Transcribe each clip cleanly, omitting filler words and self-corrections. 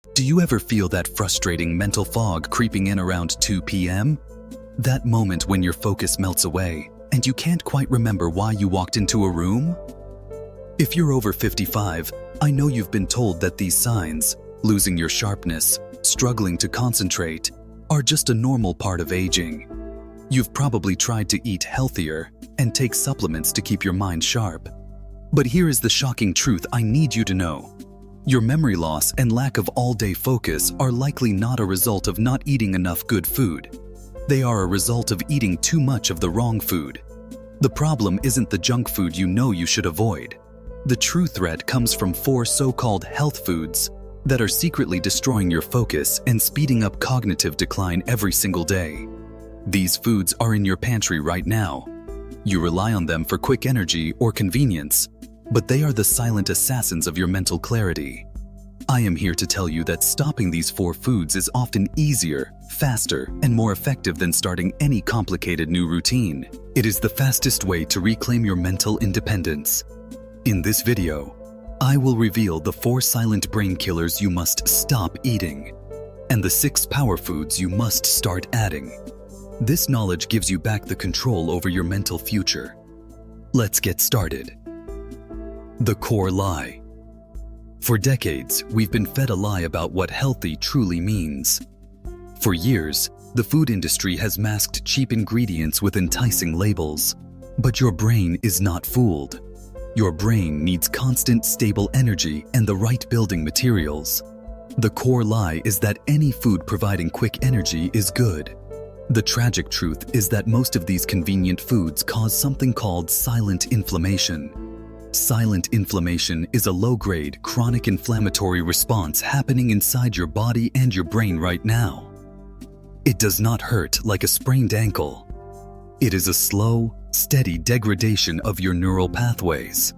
Do you ever feel that frustrating mental fog creeping in around 2 p.m.? That moment when your focus melts away and you can't quite remember why you walked into a room? If you're over 55, I know you've been told that these signs, losing your sharpness, struggling to concentrate, are just a normal part of aging. You've probably tried to eat healthier and take supplements to keep your mind sharp. But here is the shocking truth I need you to know. Your memory loss and lack of all-day focus are likely not a result of not eating enough good food. They are a result of eating too much of the wrong food. The problem isn't the junk food you know you should avoid. The true threat comes from 4 so-called health foods that are secretly destroying your focus and speeding up cognitive decline every single day. These foods are in your pantry right now. You rely on them for quick energy or convenience, but they are the silent assassins of your mental clarity. I am here to tell you that stopping these 4 foods is often easier, faster, and more effective than starting any complicated new routine. It is the fastest way to reclaim your mental independence. In this video, I will reveal the 4 silent brain killers you must stop eating, and the 6 power foods you must start adding. This knowledge gives you back the control over your mental future. Let's get started. The core lie. For decades, we've been fed a lie about what healthy truly means. For years, the food industry has masked cheap ingredients with enticing labels. But your brain is not fooled. Your brain needs constant, stable energy and the right building materials. The core lie is that any food providing quick energy is good. The tragic truth is that most of these convenient foods cause something called silent inflammation. Silent inflammation is a low-grade, chronic inflammatory response happening inside your body and your brain right now. It does not hurt like a sprained ankle. It is a slow, steady degradation of your neural pathways.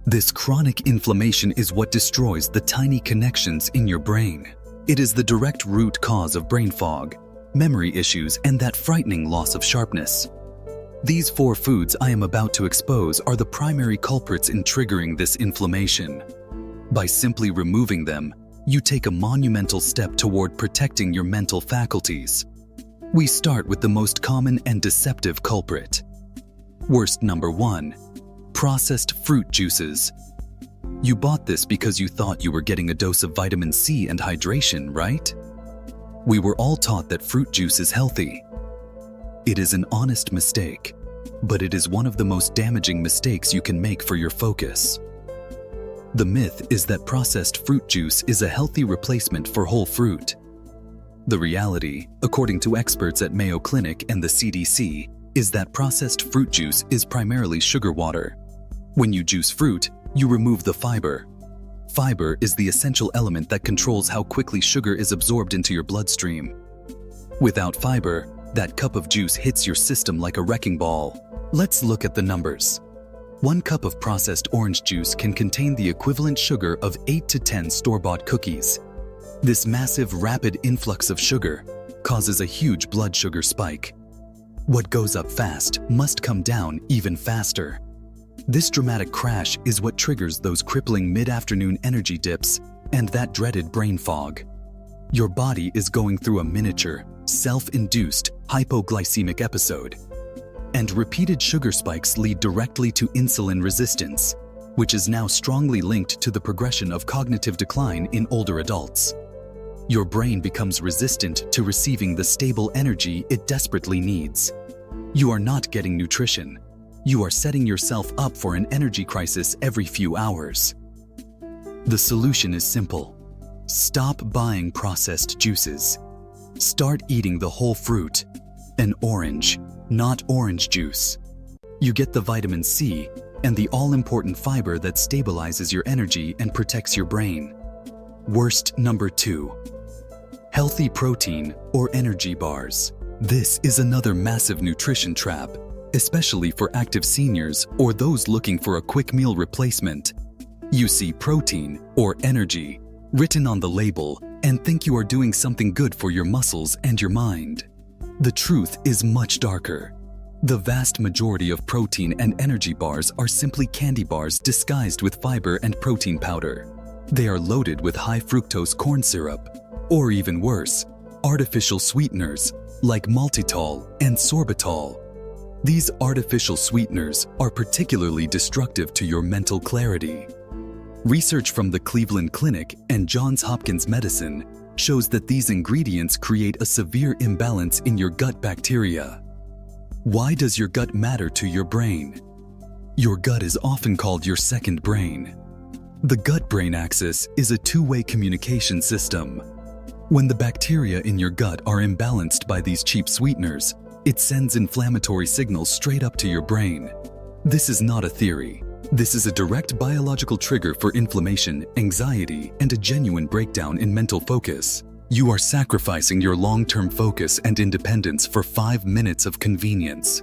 This chronic inflammation is what destroys the tiny connections in your brain. It is the direct root cause of brain fog, memory issues, and that frightening loss of sharpness. These 4 foods I am about to expose are the primary culprits in triggering this inflammation. By simply removing them, you take a monumental step toward protecting your mental faculties. We start with the most common and deceptive culprit. Worst number 1. Processed fruit juices. You bought this because you thought you were getting a dose of vitamin C and hydration, right? We were all taught that fruit juice is healthy. It is an honest mistake, but it is one of the most damaging mistakes you can make for your focus. The myth is that processed fruit juice is a healthy replacement for whole fruit. The reality, according to experts at Mayo Clinic and the CDC, is that processed fruit juice is primarily sugar water. When you juice fruit, you remove the fiber. Fiber is the essential element that controls how quickly sugar is absorbed into your bloodstream. Without fiber, that cup of juice hits your system like a wrecking ball. Let's look at the numbers. 1 cup of processed orange juice can contain the equivalent sugar of 8 to 10 store-bought cookies. This massive, rapid influx of sugar causes a huge blood sugar spike. What goes up fast must come down even faster. This dramatic crash is what triggers those crippling mid-afternoon energy dips and that dreaded brain fog. Your body is going through a miniature, self-induced hypoglycemic episode. And repeated sugar spikes lead directly to insulin resistance, which is now strongly linked to the progression of cognitive decline in older adults. Your brain becomes resistant to receiving the stable energy it desperately needs. You are not getting nutrition. You are setting yourself up for an energy crisis every few hours. The solution is simple. Stop buying processed juices. Start eating the whole fruit. An orange, not orange juice. You get the vitamin C and the all-important fiber that stabilizes your energy and protects your brain. Worst number 2. Healthy protein or energy bars. This is another massive nutrition trap, especially for active seniors or those looking for a quick meal replacement. You see protein or energy written on the label and think you are doing something good for your muscles and your mind. The truth is much darker. The vast majority of protein and energy bars are simply candy bars disguised with fiber and protein powder. They are loaded with high fructose corn syrup, or even worse, artificial sweeteners like maltitol and sorbitol. These artificial sweeteners are particularly destructive to your mental clarity. Research from the Cleveland Clinic and Johns Hopkins Medicine shows that these ingredients create a severe imbalance in your gut bacteria. Why does your gut matter to your brain? Your gut is often called your second brain. The gut-brain axis is a two-way communication system. When the bacteria in your gut are imbalanced by these cheap sweeteners, it sends inflammatory signals straight up to your brain. This is not a theory. This is a direct biological trigger for inflammation, anxiety, and a genuine breakdown in mental focus. You are sacrificing your long-term focus and independence for 5 minutes of convenience.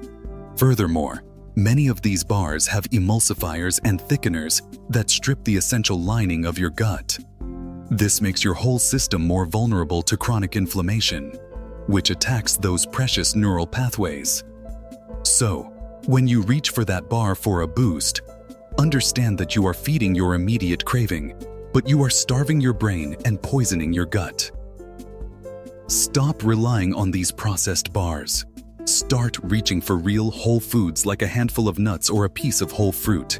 Furthermore, many of these bars have emulsifiers and thickeners that strip the essential lining of your gut. This makes your whole system more vulnerable to chronic inflammation, which attacks those precious neural pathways. So, when you reach for that bar for a boost, understand that you are feeding your immediate craving, but you are starving your brain and poisoning your gut. Stop relying on these processed bars. Start reaching for real whole foods like a handful of nuts or a piece of whole fruit.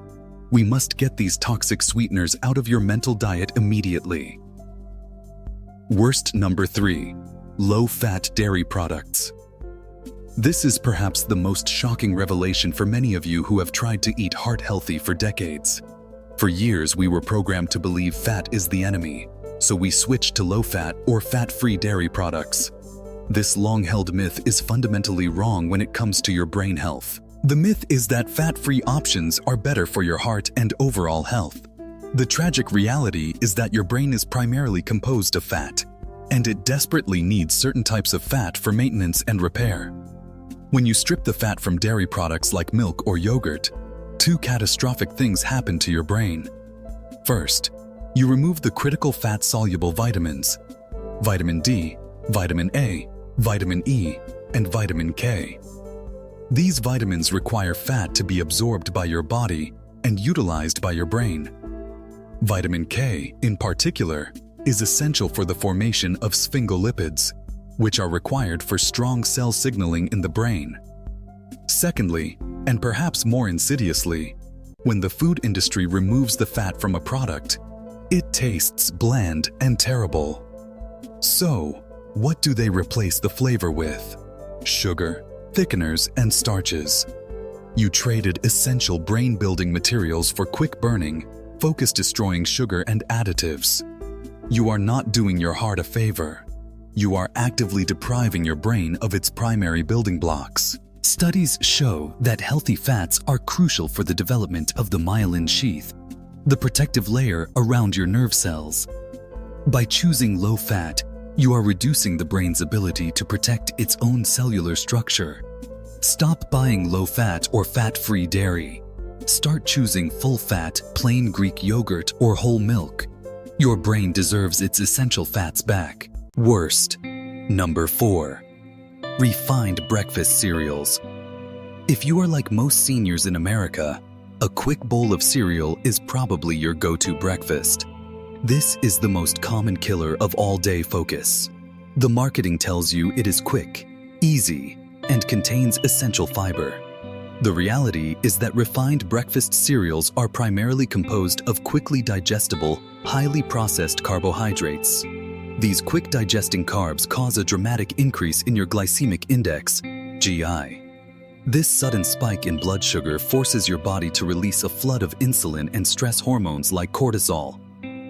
We must get these toxic sweeteners out of your mental diet immediately. Worst number 3, low-fat dairy products. This is perhaps the most shocking revelation for many of you who have tried to eat heart-healthy for decades. For years, we were programmed to believe fat is the enemy, so we switched to low-fat or fat-free dairy products. This long-held myth is fundamentally wrong when it comes to your brain health. The myth is that fat-free options are better for your heart and overall health. The tragic reality is that your brain is primarily composed of fat, and it desperately needs certain types of fat for maintenance and repair. When you strip the fat from dairy products like milk or yogurt, 2 catastrophic things happen to your brain. First, you remove the critical fat-soluble vitamins: vitamin D, vitamin A, vitamin E, and vitamin K. These vitamins require fat to be absorbed by your body and utilized by your brain. Vitamin K, in particular, is essential for the formation of sphingolipids, which are required for strong cell signaling in the brain. Secondly, and perhaps more insidiously, when the food industry removes the fat from a product, it tastes bland and terrible. So, what do they replace the flavor with? Sugar, thickeners, and starches. You traded essential brain-building materials for quick-burning, focus-destroying sugar and additives. You are not doing your heart a favor. You are actively depriving your brain of its primary building blocks. Studies show that healthy fats are crucial for the development of the myelin sheath, the protective layer around your nerve cells. By choosing low fat, you are reducing the brain's ability to protect its own cellular structure. Stop buying low-fat or fat-free dairy. Start choosing full-fat, plain Greek yogurt or whole milk. Your brain deserves its essential fats back. Worst. Number 4. Refined breakfast cereals. If you are like most seniors in America, a quick bowl of cereal is probably your go-to breakfast. This is the most common killer of all-day focus. The marketing tells you it is quick, easy, and contains essential fiber. The reality is that refined breakfast cereals are primarily composed of quickly digestible, highly processed carbohydrates. These quick-digesting carbs cause a dramatic increase in your glycemic index, GI. This sudden spike in blood sugar forces your body to release a flood of insulin and stress hormones like cortisol.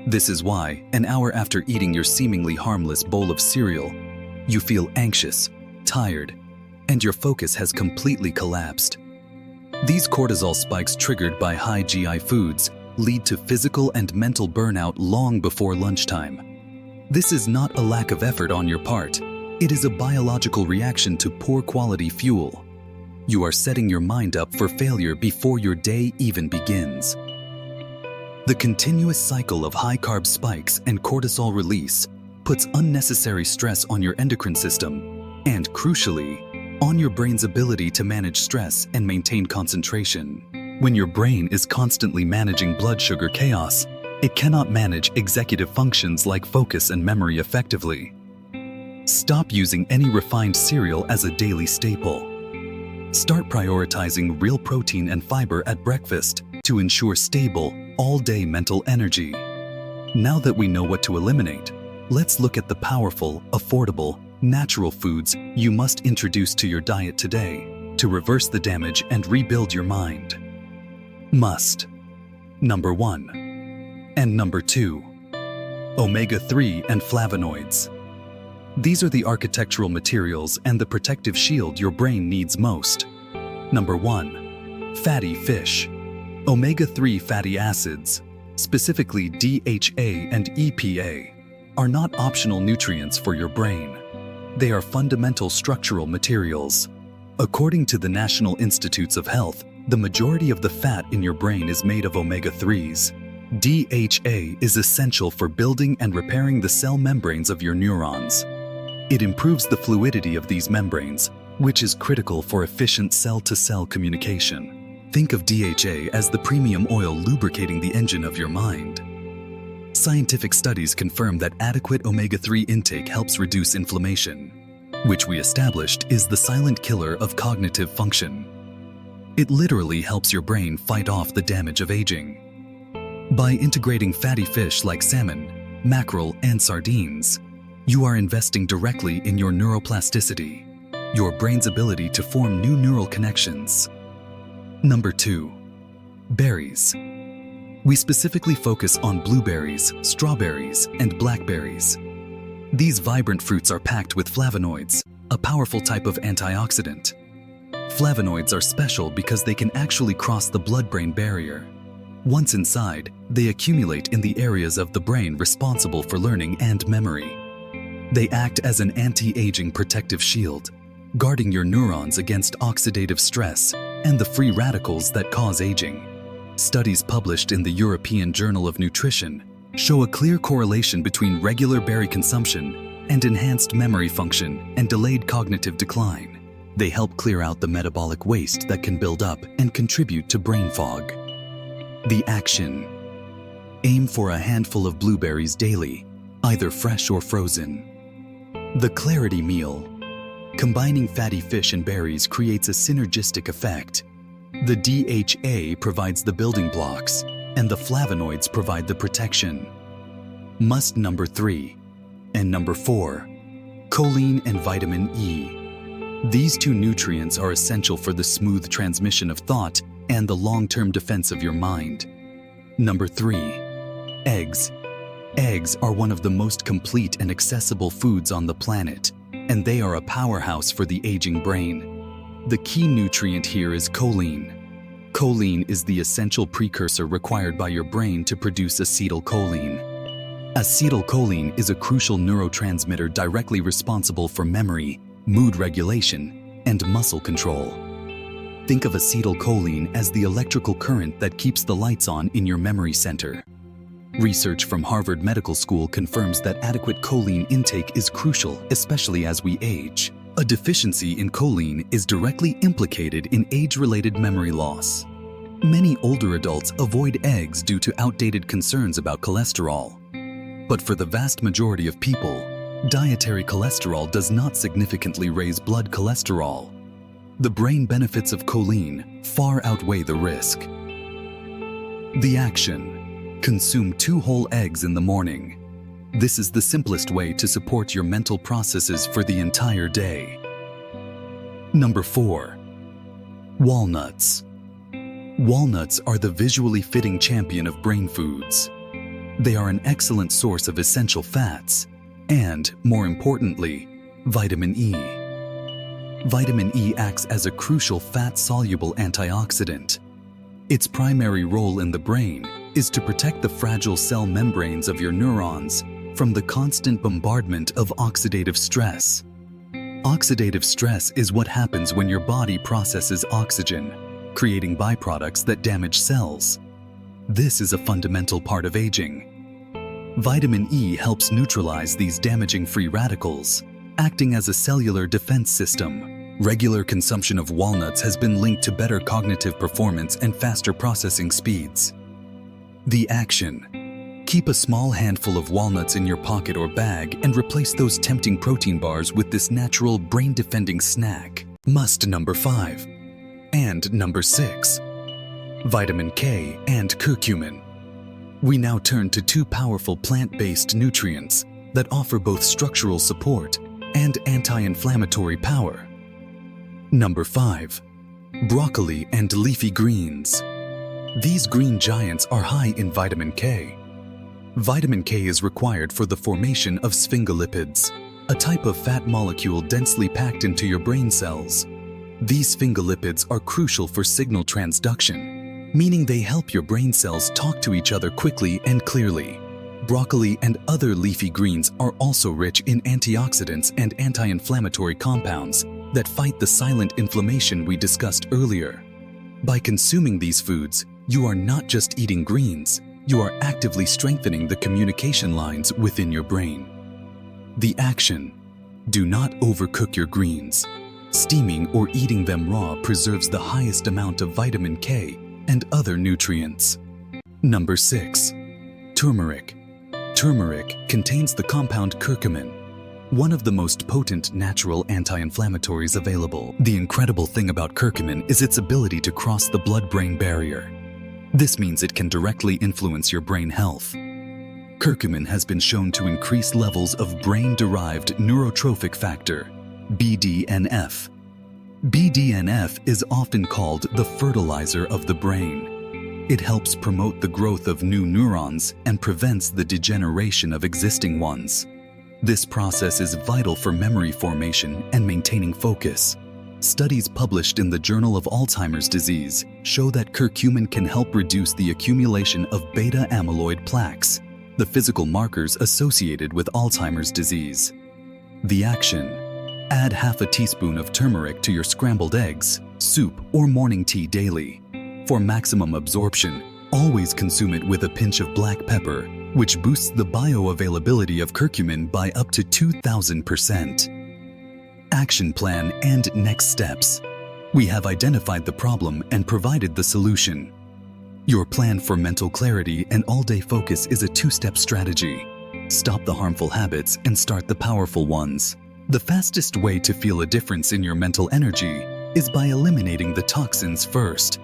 This is why, an hour after eating your seemingly harmless bowl of cereal, you feel anxious, tired, and your focus has completely collapsed. These cortisol spikes triggered by high GI foods lead to physical and mental burnout long before lunchtime. This is not a lack of effort on your part. It is a biological reaction to poor quality fuel. You are setting your mind up for failure before your day even begins. The continuous cycle of high-carb spikes and cortisol release puts unnecessary stress on your endocrine system and, crucially, on your brain's ability to manage stress and maintain concentration. When your brain is constantly managing blood sugar chaos, It cannot manage executive functions like focus and memory effectively. Stop using any refined cereal as a daily staple. Start prioritizing real protein and fiber at breakfast to ensure stable, all-day mental energy. Now that we know what to eliminate, let's look at the powerful, affordable, natural foods you must introduce to your diet today to reverse the damage and rebuild your mind. Must. Number 1. And number 2. Omega-3 and flavonoids. These are the architectural materials and the protective shield your brain needs most. Number 1. Fatty fish. Omega-3 fatty acids, specifically DHA and EPA, are not optional nutrients for your brain. They are fundamental structural materials. According to the National Institutes of Health, the majority of the fat in your brain is made of omega-3s. DHA is essential for building and repairing the cell membranes of your neurons. It improves the fluidity of these membranes, which is critical for efficient cell-to-cell communication. Think of DHA as the premium oil lubricating the engine of your mind. Scientific studies confirm that adequate omega-3 intake helps reduce inflammation, which we established is the silent killer of cognitive function. It literally helps your brain fight off the damage of aging. By integrating fatty fish like salmon, mackerel, and sardines, you are investing directly in your neuroplasticity, your brain's ability to form new neural connections. Number 2. Berries. We specifically focus on blueberries, strawberries, and blackberries. These vibrant fruits are packed with flavonoids, a powerful type of antioxidant. Flavonoids are special because they can actually cross the blood-brain barrier. Once inside, they accumulate in the areas of the brain responsible for learning and memory. They act as an anti-aging protective shield, guarding your neurons against oxidative stress and the free radicals that cause aging. Studies published in the European Journal of Nutrition show a clear correlation between regular berry consumption and enhanced memory function and delayed cognitive decline. They help clear out the metabolic waste that can build up and contribute to brain fog. The action. Aim for a handful of blueberries daily, either fresh or frozen. The clarity meal. Combining fatty fish and berries creates a synergistic effect. The DHA provides the building blocks, and the flavonoids provide the protection. Must number 3. And number 4. Choline and vitamin E. These two nutrients are essential for the smooth transmission of thought and the long-term defense of your mind. Number 3. Eggs. Eggs are one of the most complete and accessible foods on the planet, and they are a powerhouse for the aging brain. The key nutrient here is choline. Choline is the essential precursor required by your brain to produce acetylcholine. Acetylcholine is a crucial neurotransmitter directly responsible for memory, mood regulation, and muscle control. Think of acetylcholine as the electrical current that keeps the lights on in your memory center. Research from Harvard Medical School confirms that adequate choline intake is crucial, especially as we age. A deficiency in choline is directly implicated in age-related memory loss. Many older adults avoid eggs due to outdated concerns about cholesterol. But for the vast majority of people, dietary cholesterol does not significantly raise blood cholesterol. The brain benefits of choline far outweigh the risk. The action. Consume 2 whole eggs in the morning. This is the simplest way to support your mental processes for the entire day. Number 4. Walnuts. Walnuts are the visually fitting champion of brain foods. They are an excellent source of essential fats and, more importantly, vitamin E. Vitamin E acts as a crucial fat-soluble antioxidant. Its primary role in the brain is to protect the fragile cell membranes of your neurons from the constant bombardment of oxidative stress. Oxidative stress is what happens when your body processes oxygen, creating byproducts that damage cells. This is a fundamental part of aging. Vitamin E helps neutralize these damaging free radicals, acting as a cellular defense system. Regular consumption of walnuts has been linked to better cognitive performance and faster processing speeds. The action. Keep a small handful of walnuts in your pocket or bag and replace those tempting protein bars with this natural brain-defending snack. Must number 5. And number 6. Vitamin K and curcumin. We now turn to 2 powerful plant-based nutrients that offer both structural support and anti-inflammatory power. Number 5. Broccoli and leafy greens. These green giants are high in vitamin K. Vitamin K is required for the formation of sphingolipids, a type of fat molecule densely packed into your brain cells. These sphingolipids are crucial for signal transduction, meaning they help your brain cells talk to each other quickly and clearly. Broccoli and other leafy greens are also rich in antioxidants and anti-inflammatory compounds that fight the silent inflammation we discussed earlier. By consuming these foods, you are not just eating greens, you are actively strengthening the communication lines within your brain. The action: do not overcook your greens. Steaming or eating them raw preserves the highest amount of vitamin K and other nutrients. Number 6. Turmeric. Turmeric contains the compound curcumin, one of the most potent natural anti-inflammatories available. The incredible thing about curcumin is its ability to cross the blood-brain barrier. This means it can directly influence your brain health. Curcumin has been shown to increase levels of brain-derived neurotrophic factor, BDNF. BDNF is often called the fertilizer of the brain. It helps promote the growth of new neurons and prevents the degeneration of existing ones. This process is vital for memory formation and maintaining focus. Studies published in the Journal of Alzheimer's Disease show that curcumin can help reduce the accumulation of beta-amyloid plaques, the physical markers associated with Alzheimer's disease. The action: add half a teaspoon of turmeric to your scrambled eggs, soup, or morning tea daily. For maximum absorption, always consume it with a pinch of black pepper, which boosts the bioavailability of curcumin by up to 2,000%. Action plan and next steps. We have identified the problem and provided the solution. Your plan for mental clarity and all-day focus is a 2-step strategy. Stop the harmful habits and start the powerful ones. The fastest way to feel a difference in your mental energy is by eliminating the toxins first.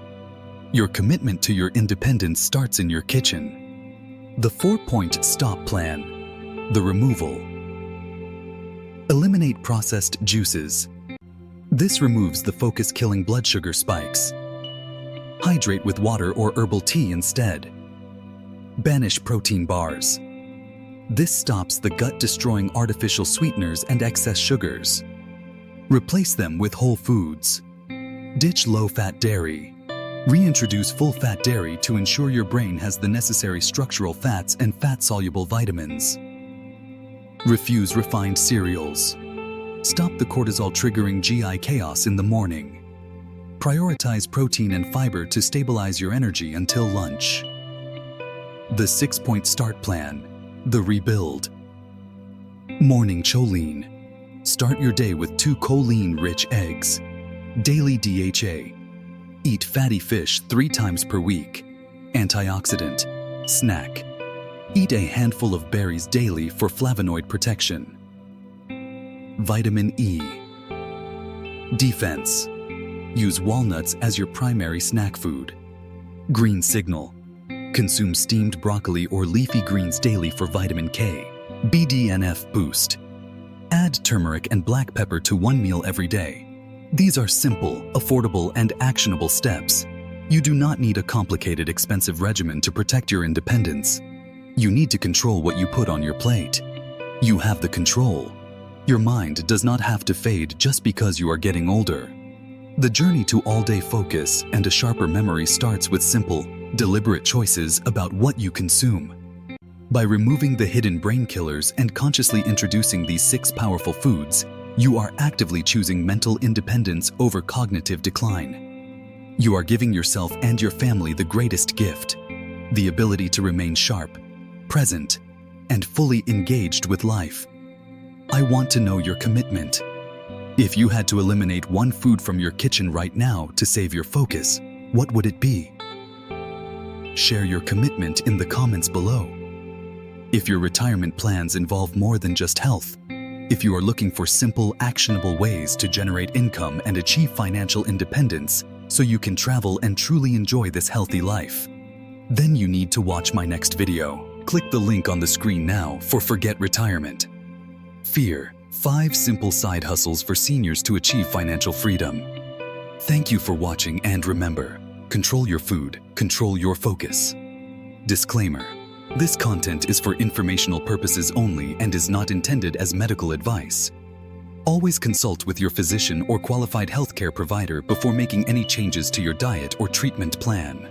Your commitment to your independence starts in your kitchen. The 4-point stop plan. The removal. Eliminate processed juices. This removes the focus-killing blood sugar spikes. Hydrate with water or herbal tea instead. Banish protein bars. This stops the gut-destroying artificial sweeteners and excess sugars. Replace them with whole foods. Ditch low-fat dairy. Reintroduce full-fat dairy to ensure your brain has the necessary structural fats and fat-soluble vitamins. Refuse refined cereals. Stop the cortisol-triggering GI chaos in the morning. Prioritize protein and fiber to stabilize your energy until lunch. The 6-point start plan. The rebuild. Morning choline. Start your day with 2 choline-rich eggs. Daily DHA. Eat fatty fish 3 times per week. Antioxidant. Snack. Eat a handful of berries daily for flavonoid protection. Vitamin E. Defense. Use walnuts as your primary snack food. Green signal. Consume steamed broccoli or leafy greens daily for vitamin K. BDNF boost. Add turmeric and black pepper to one meal every day. These are simple, affordable, and actionable steps. You do not need a complicated, expensive regimen to protect your independence. You need to control what you put on your plate. You have the control. Your mind does not have to fade just because you are getting older. The journey to all-day focus and a sharper memory starts with simple, deliberate choices about what you consume. By removing the hidden brain killers and consciously introducing these 6 powerful foods, you are actively choosing mental independence over cognitive decline. You are giving yourself and your family the greatest gift: the ability to remain sharp, present, and fully engaged with life. I want to know your commitment. If you had to eliminate one food from your kitchen right now to save your focus, what would it be? Share your commitment in the comments below. If your retirement plans involve more than just health, if you are looking for simple, actionable ways to generate income and achieve financial independence so you can travel and truly enjoy this healthy life, then you need to watch my next video. Click the link on the screen now for Forget Retirement. Fear: 5 simple side hustles for seniors to achieve financial freedom. Thank you for watching, and remember, control your food, control your focus. Disclaimer: this content is for informational purposes only and is not intended as medical advice. Always consult with your physician or qualified healthcare provider before making any changes to your diet or treatment plan.